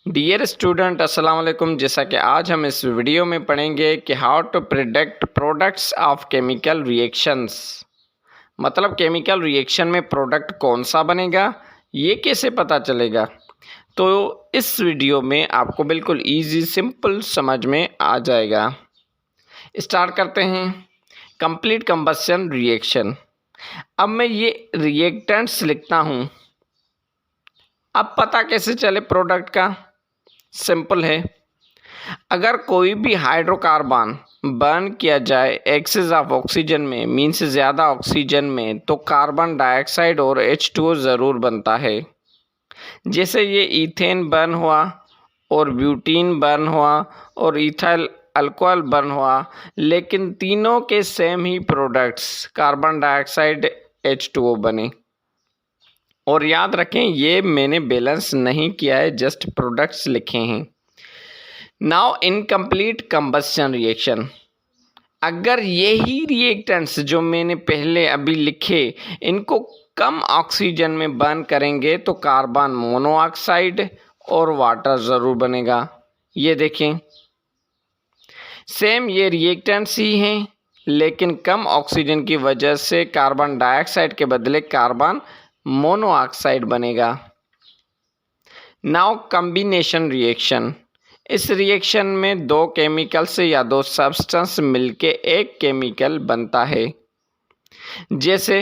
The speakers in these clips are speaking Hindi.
डियर स्टूडेंट अस्सलाम वालेकुम। जैसा कि आज हम इस वीडियो में पढ़ेंगे कि how to predict products of chemical reactions. मतलब केमिकल रिएक्शन में प्रोडक्ट कौन सा बनेगा, ये कैसे पता चलेगा। तो इस वीडियो में आपको बिल्कुल इजी सिंपल समझ में आ जाएगा। स्टार्ट करते हैं। Complete combustion reaction. अब मैं ये रिएक्टेंट्स लिखता हूँ। अब पता कैसे चले प्रोडक्ट का? सिंपल है। अगर कोई भी हाइड्रोकार्बन बर्न किया जाए एक्सेस ऑफ ऑक्सीजन में, मीन्स ज़्यादा ऑक्सीजन में, तो कार्बन डाइऑक्साइड और H2O ज़रूर बनता है। जैसे ये ईथेन बर्न हुआ और ब्यूटीन बर्न हुआ और इथाइल अल्कोहल बर्न हुआ, लेकिन तीनों के सेम ही प्रोडक्ट्स कार्बन डाइऑक्साइड H2O बने। और याद रखें, ये मैंने बैलेंस नहीं किया है, जस्ट प्रोडक्ट्स लिखे हैं। Now incomplete combustion reaction. अगर यही रिएक्टेंट्स जो मैंने पहले अभी लिखे, इनको कम ऑक्सीजन में बर्न करेंगे तो कार्बन मोनोऑक्साइड और वाटर ज़रूर बनेगा। ये देखें, सेम ये रिएक्टेंट्स ही हैं, लेकिन कम ऑक्सीजन की वजह से कार्बन डाइऑक्साइड के बदले कार्बन मोनोऑक्साइड बनेगा। Now combination reaction. इस रिएक्शन में दो केमिकल्स या दो सब्सटेंस मिलके एक केमिकल बनता है। जैसे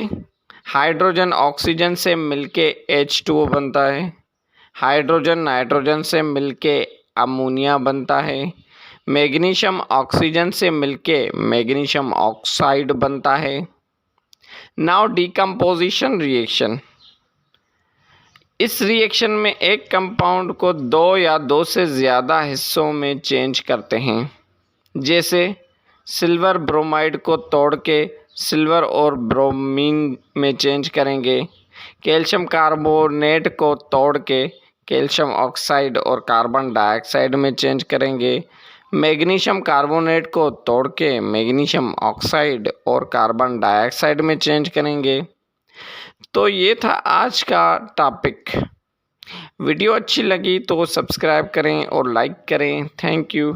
हाइड्रोजन ऑक्सीजन से मिलके H2O बनता है, हाइड्रोजन नाइट्रोजन से मिलके अमोनिया बनता है, मैग्नीशियम ऑक्सीजन से मिलके मैग्नीशियम ऑक्साइड बनता है। Now decomposition reaction. इस रिएक्शन में एक कंपाउंड को दो या दो से ज़्यादा हिस्सों में चेंज करते हैं। जैसे सिल्वर ब्रोमाइड को तोड़ के सिल्वर और ब्रोमीन में चेंज करेंगे, कैल्शियम कार्बोनेट को तोड़ के कैल्शियम ऑक्साइड और कार्बन डाइऑक्साइड में चेंज करेंगे, मैग्नीशियम कार्बोनेट को तोड़ के मैग्नीशियम ऑक्साइड और कार्बन डाइऑक्साइड में चेंज करेंगे। तो ये था आज का टॉपिक। वीडियो अच्छी लगी तो सब्सक्राइब करें और लाइक करें। Thank you.